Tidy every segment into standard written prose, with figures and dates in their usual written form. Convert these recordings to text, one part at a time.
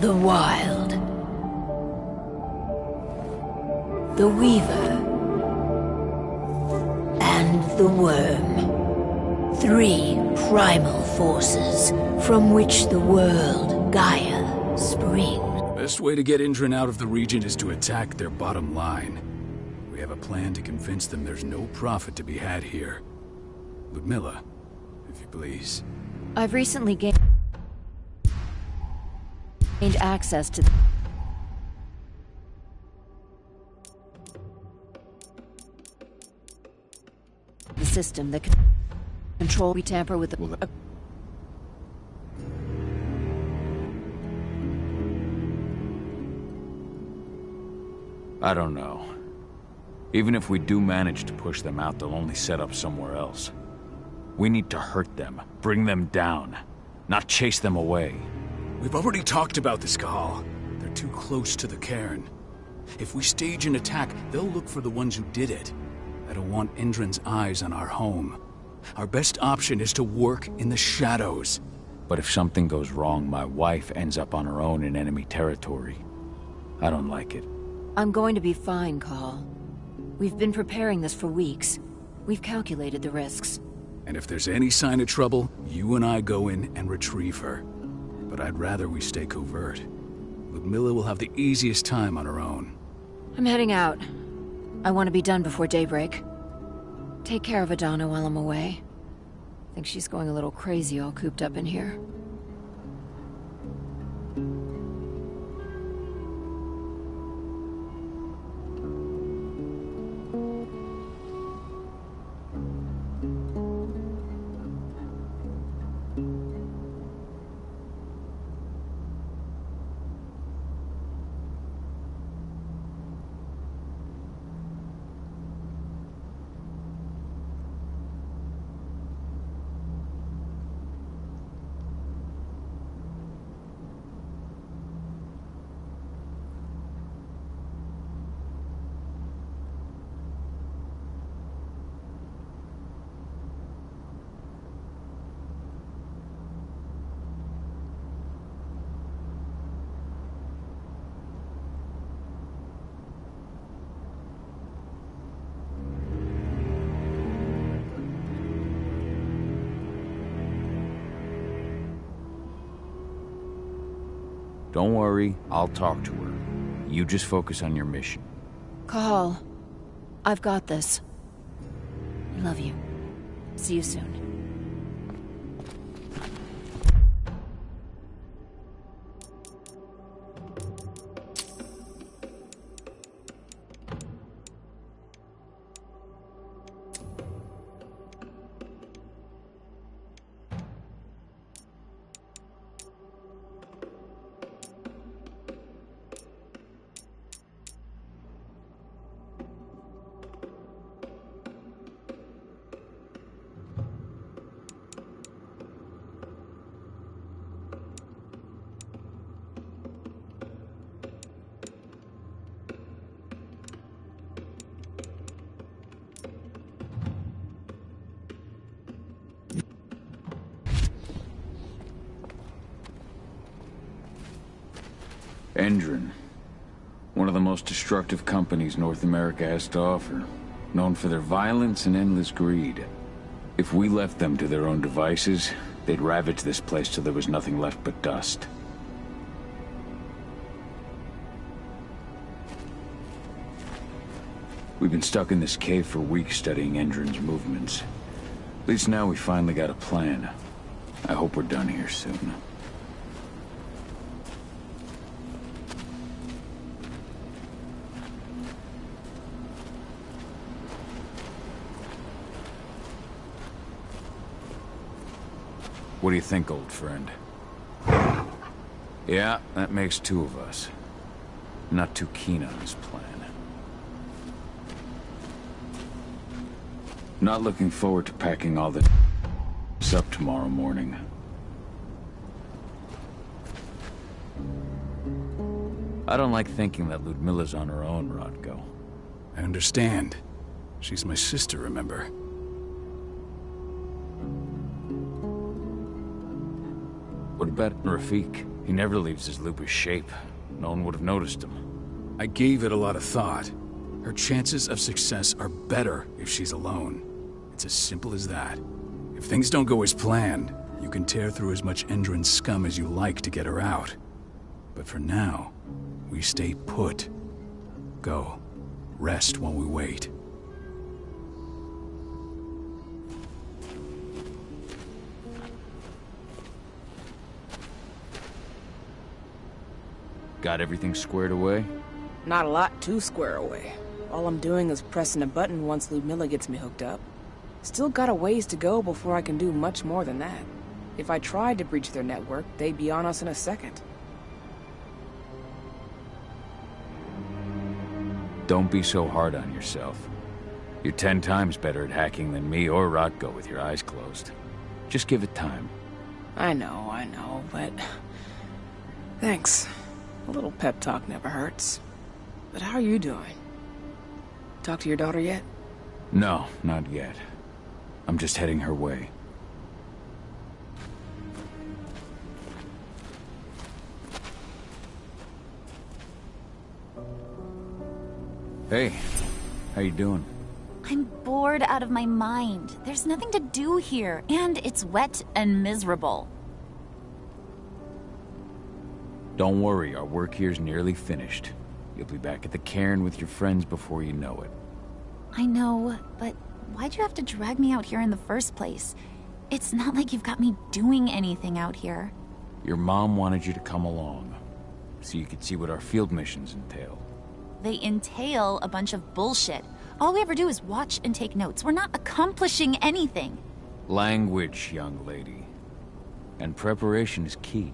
The Wild. The Weaver. And the Worm. 3 primal forces from which the world, Gaia, springs. Best way to get Indran out of the region is to attack their bottom line. We have a plan to convince them there's no profit to be had here. Ludmilla, if you please. I've recently gained access to the system that can control. We tamper with the... I don't know. Even if we do manage to push them out, they'll only set up somewhere else. We need to hurt them, bring them down, not chase them away. We've already talked about this, Cahal. They're too close to the cairn. If we stage an attack, they'll look for the ones who did it. I don't want Indran's eyes on our home. Our best option is to work in the shadows. But if something goes wrong, my wife ends up on her own in enemy territory. I don't like it. I'm going to be fine, Cahal. We've been preparing this for weeks. We've calculated the risks. And if there's any sign of trouble, you and I go in and retrieve her. But I'd rather we stay covert. Ludmilla will have the easiest time on her own. I'm heading out. I want to be done before daybreak. Take care of Adana while I'm away. I think she's going a little crazy all cooped up in here. Don't worry, I'll talk to her. You just focus on your mission. Cahal, I've got this. I love you. See you soon. Endron. One of the most destructive companies North America has to offer. Known for their violence and endless greed. If we left them to their own devices, they'd ravage this place till there was nothing left but dust. We've been stuck in this cave for weeks studying Endron's movements. At least now we finally got a plan. I hope we're done here soon. What do you think, old friend? Yeah, that makes two of us. Not too keen on this plan. Not looking forward to packing all the up tomorrow morning. I don't like thinking that Ludmilla's on her own, Rodko. I understand. She's my sister, remember? What about Rafik? He never leaves his lupus shape. No one would have noticed him. I gave it a lot of thought. Her chances of success are better if she's alone. It's as simple as that. If things don't go as planned, you can tear through as much Endron scum as you like to get her out. But for now, we stay put. Go. Rest while we wait. Got everything squared away? Not a lot to square away. All I'm doing is pressing a button once Ludmilla gets me hooked up. Still got a ways to go before I can do much more than that. If I tried to breach their network, they'd be on us in a second. Don't be so hard on yourself. You're 10 times better at hacking than me or Rodko with your eyes closed. Just give it time. I know, but... Thanks. A little pep talk never hurts. But how are you doing? Talk to your daughter yet? No, not yet. I'm just heading her way. Hey, how you doing? I'm bored out of my mind. There's nothing to do here, and it's wet and miserable. Don't worry, our work here's nearly finished. You'll be back at the cairn with your friends before you know it. I know, but why'd you have to drag me out here in the first place? It's not like you've got me doing anything out here. Your mom wanted you to come along, so you could see what our field missions entail. They entail a bunch of bullshit. All we ever do is watch and take notes. We're not accomplishing anything. Language, young lady. And preparation is key.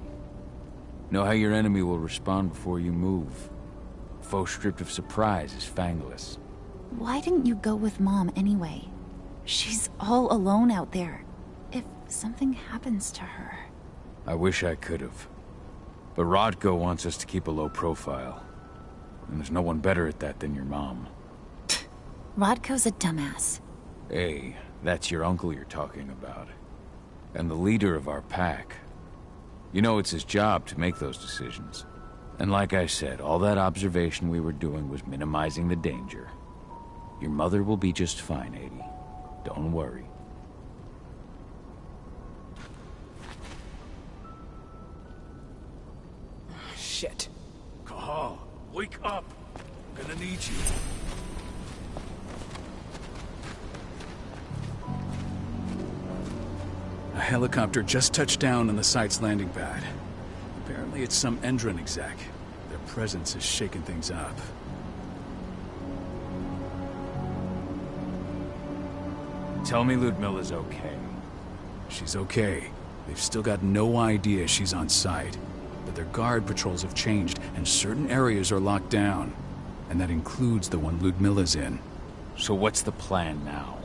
Know how your enemy will respond before you move. Foe stripped of surprise is fangless. Why didn't you go with Mom anyway? She's all alone out there. If something happens to her... I wish I could have. But Rodko wants us to keep a low profile. And there's no one better at that than your mom. Rodko's a dumbass. Hey, that's your uncle you're talking about. And the leader of our pack. You know it's his job to make those decisions. And like I said, all that observation we were doing was minimizing the danger. Your mother will be just fine, Adie. Don't worry. Shit. Cahal, wake up! I'm gonna need you. A helicopter just touched down on the site's landing pad. Apparently it's some Endron exec. Their presence is shaking things up. Tell me Ludmilla's okay. She's okay. They've still got no idea she's on site. But their guard patrols have changed, and certain areas are locked down. And that includes the one Ludmilla's in. So what's the plan now?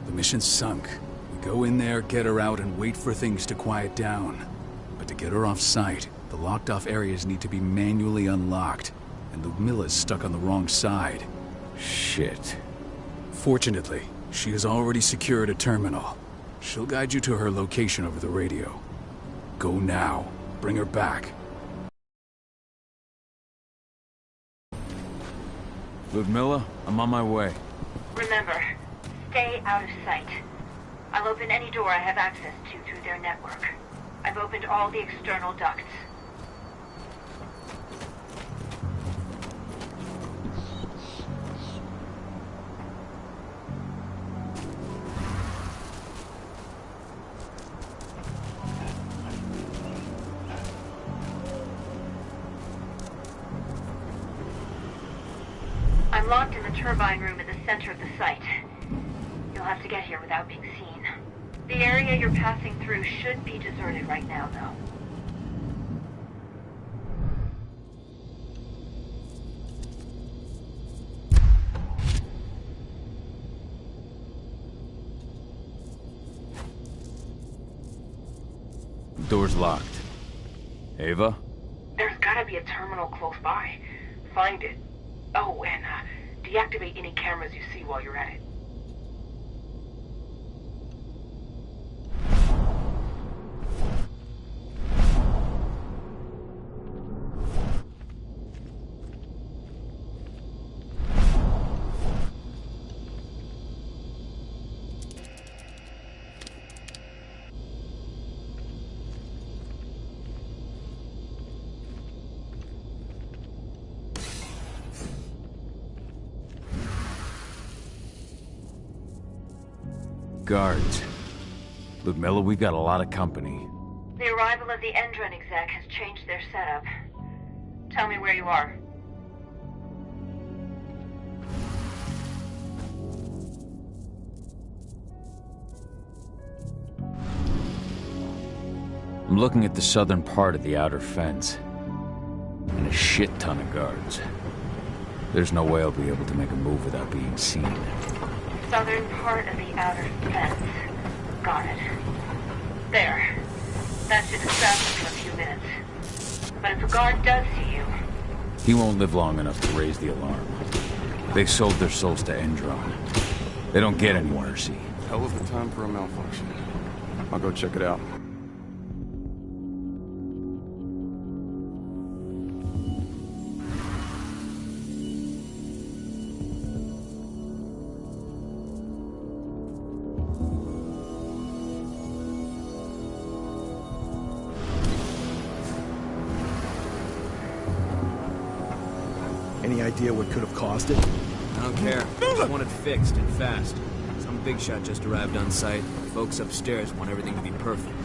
The mission's sunk. We go in there, get her out, and wait for things to quiet down. But to get her off site, the locked-off areas need to be manually unlocked. And Ludmilla's stuck on the wrong side. Shit. Fortunately, she has already secured a terminal. She'll guide you to her location over the radio. Go now. Bring her back. Ludmilla, I'm on my way. Remember, stay out of sight. I'll open any door I have access to through their network. I've opened all the external ducts. I'm locked in the turbine room at the center of the site. You'll have to get here without being seen. The area you're passing through should be deserted right now, though. The door's locked. Ava? There's gotta be a terminal close by. Find it. Oh, and deactivate any cameras you see while you're at it. Guards. Ludmilla, we got a lot of company. The arrival of the Endron exec has changed their setup. Tell me where you are. I'm looking at the southern part of the outer fence. And a shit ton of guards. There's no way I'll be able to make a move without being seen. Southern part of the outer fence. Got it. There. That should distract you in a few minutes. But if a guard does see you... He won't live long enough to raise the alarm. They sold their souls to Endron. They don't get any mercy. Hell of a time for a malfunction. I'll go check it out. Any idea what could have caused it? I don't care. I just want it fixed and fast. Some big shot just arrived on site. Folks upstairs want everything to be perfect.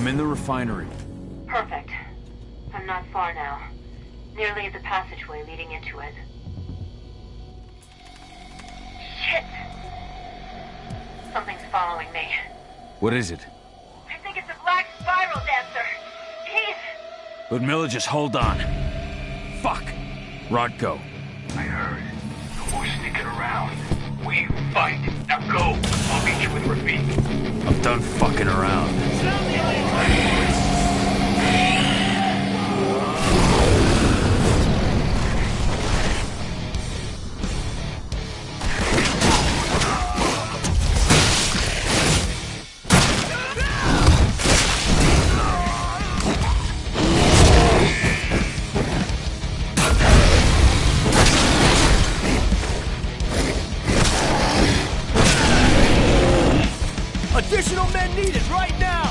I'm in the refinery. Perfect. I'm not far now. Nearly at the passageway leading into it. Shit! Something's following me. What is it? I think it's a black spiral dancer. He's... Ludmilla, just hold on. Fuck. Rodko. I heard. No more sneaking around. We fight. Now go. I'll meet you with Rafik. I'm done fucking around. Additional men needed right now!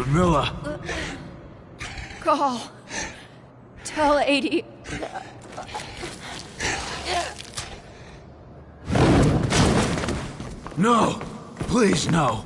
Ludmilla! Call. Tell 80. No! Please, no!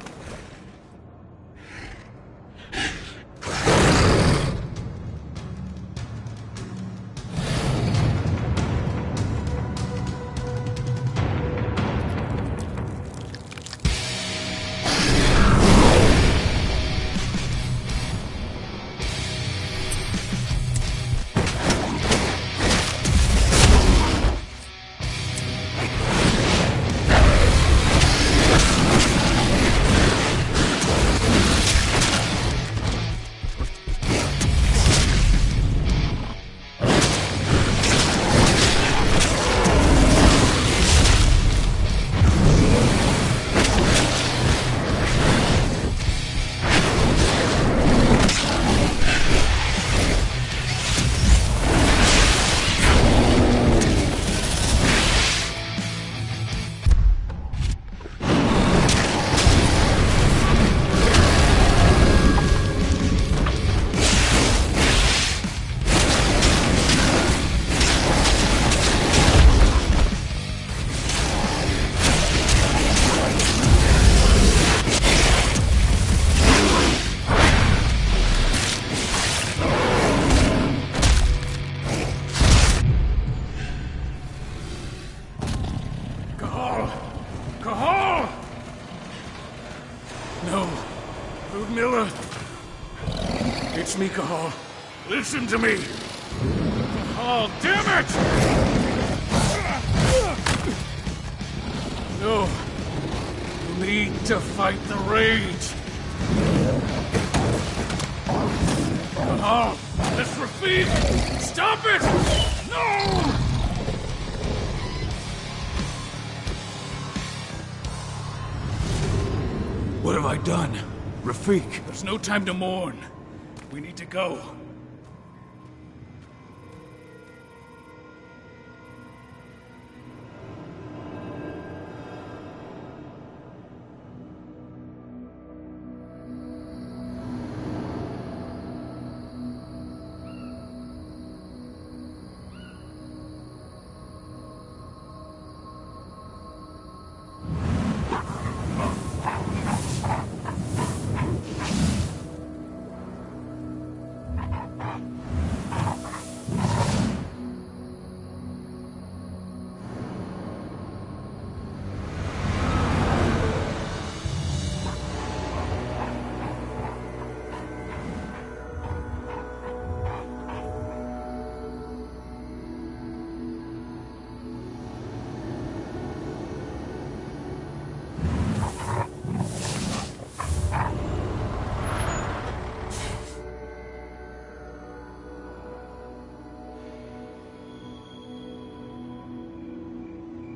Miller. It's me, Cahal. Listen to me. Cahal, damn it! No. You need to fight the rage. Cahal, that's Rafik! Stop it! No! What have I done? Rafik, there's no time to mourn. We need to go.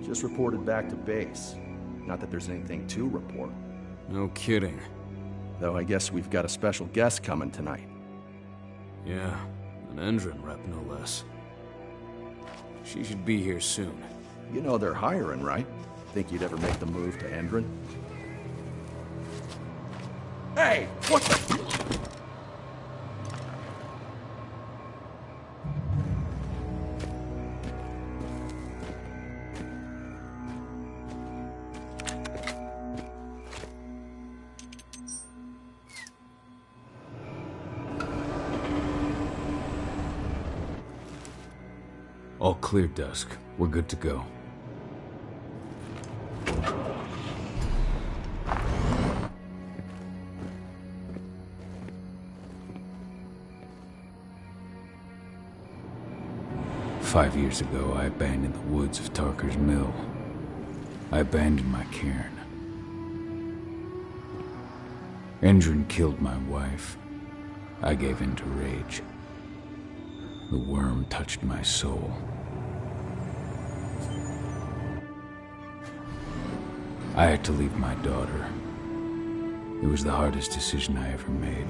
Just reported back to base. Not that there's anything to report. No kidding. Though I guess we've got a special guest coming tonight. Yeah, an Endron rep, no less. She should be here soon. You know they're hiring, right? Think you'd ever make the move to Endron? Hey! What the... All clear, Dusk. We're good to go. Five years ago, I abandoned the woods of Tarker's Mill. I abandoned my cairn. Endron killed my wife. I gave in to rage. The worm touched my soul. I had to leave my daughter. It was the hardest decision I ever made.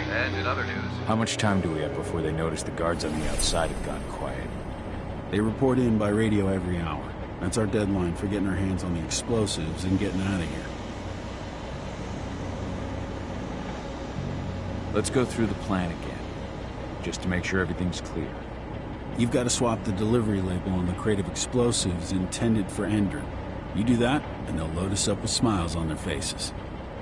And in other news... How much time do we have before they notice the guards on the outside have gone quiet? They report in by radio every hour. That's our deadline for getting our hands on the explosives and getting out of here. Let's go through the plan again, just to make sure everything's clear. You've got to swap the delivery label on the crate of explosives intended for Endron. You do that, and they'll load us up with smiles on their faces.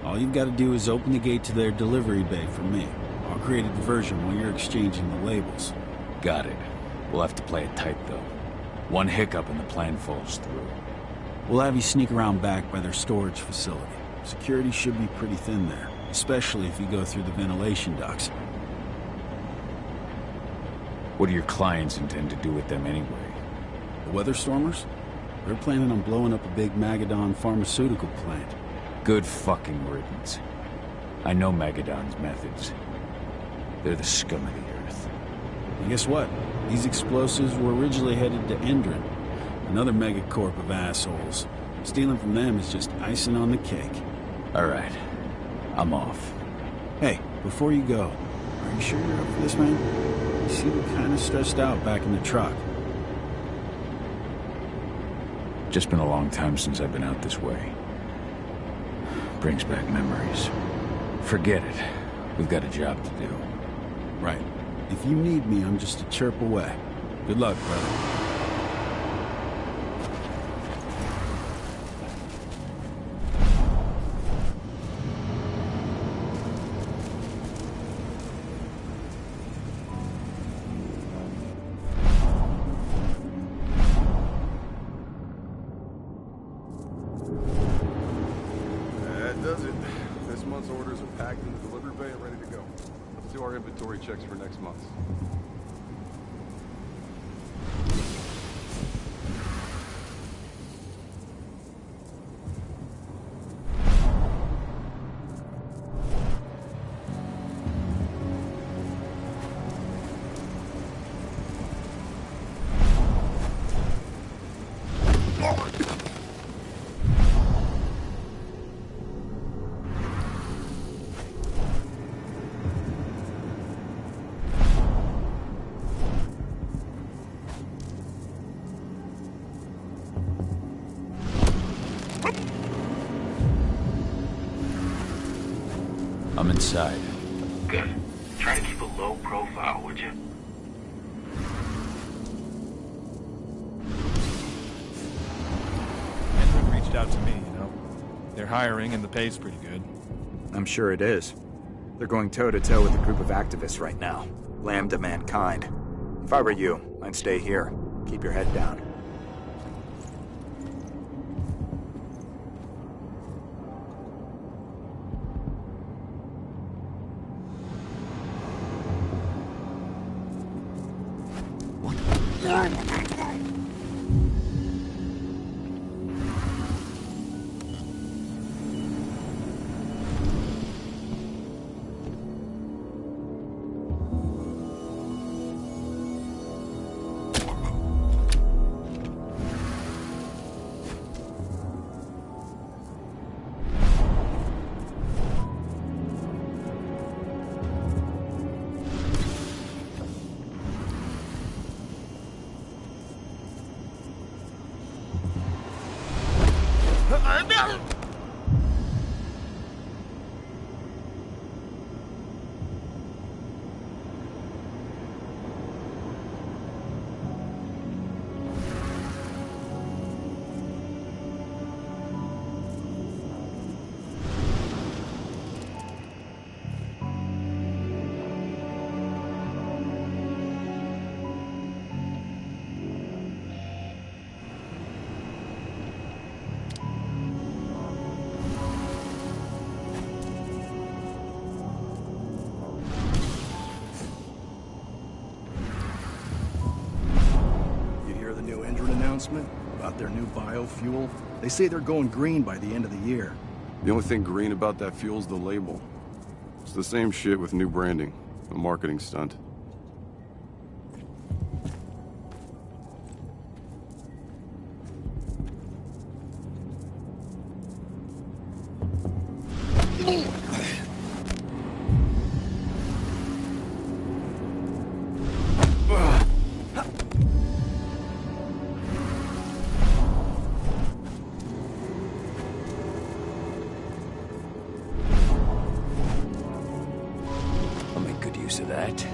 All you've got to do is open the gate to their delivery bay for me. I'll create a diversion while you're exchanging the labels. Got it. We'll have to play it tight, though. One hiccup and the plan falls through. We'll have you sneak around back by their storage facility. Security should be pretty thin there, especially if you go through the ventilation ducts. What do your clients intend to do with them anyway? The Weatherstormers? They're planning on blowing up a big Magadon pharmaceutical plant. Good fucking riddance. I know Magadon's methods. They're the scum of the earth. And guess what? These explosives were originally headed to Endron, another megacorp of assholes. Stealing from them is just icing on the cake. All right. I'm off. Hey, before you go, are you sure you're up for this, man? You seem kind of stressed out back in the truck. Just been a long time since I've been out this way. Brings back memories. Forget it. We've got a job to do. Right. If you need me, I'm just a chirp away. Good luck, brother. bay and ready to go. Let's do our inventory checks for next month. I'm inside. Good. Try to keep a low profile, would you? Edward reached out to me, you know. They're hiring and the pay's pretty good. I'm sure it is. They're going toe-to-toe with a group of activists right now. Lambda mankind. If I were you, I'd stay here. Keep your head down. About their new biofuel. They say they're going green by the end of the year. The only thing green about that fuel's the label. It's the same shit with new branding. A marketing stunt. To that.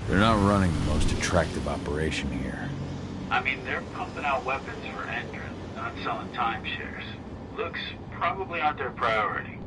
They're not running the most attractive operation here. I mean, they're pumping out weapons for entrance, not selling timeshares. Looks probably aren't their priority.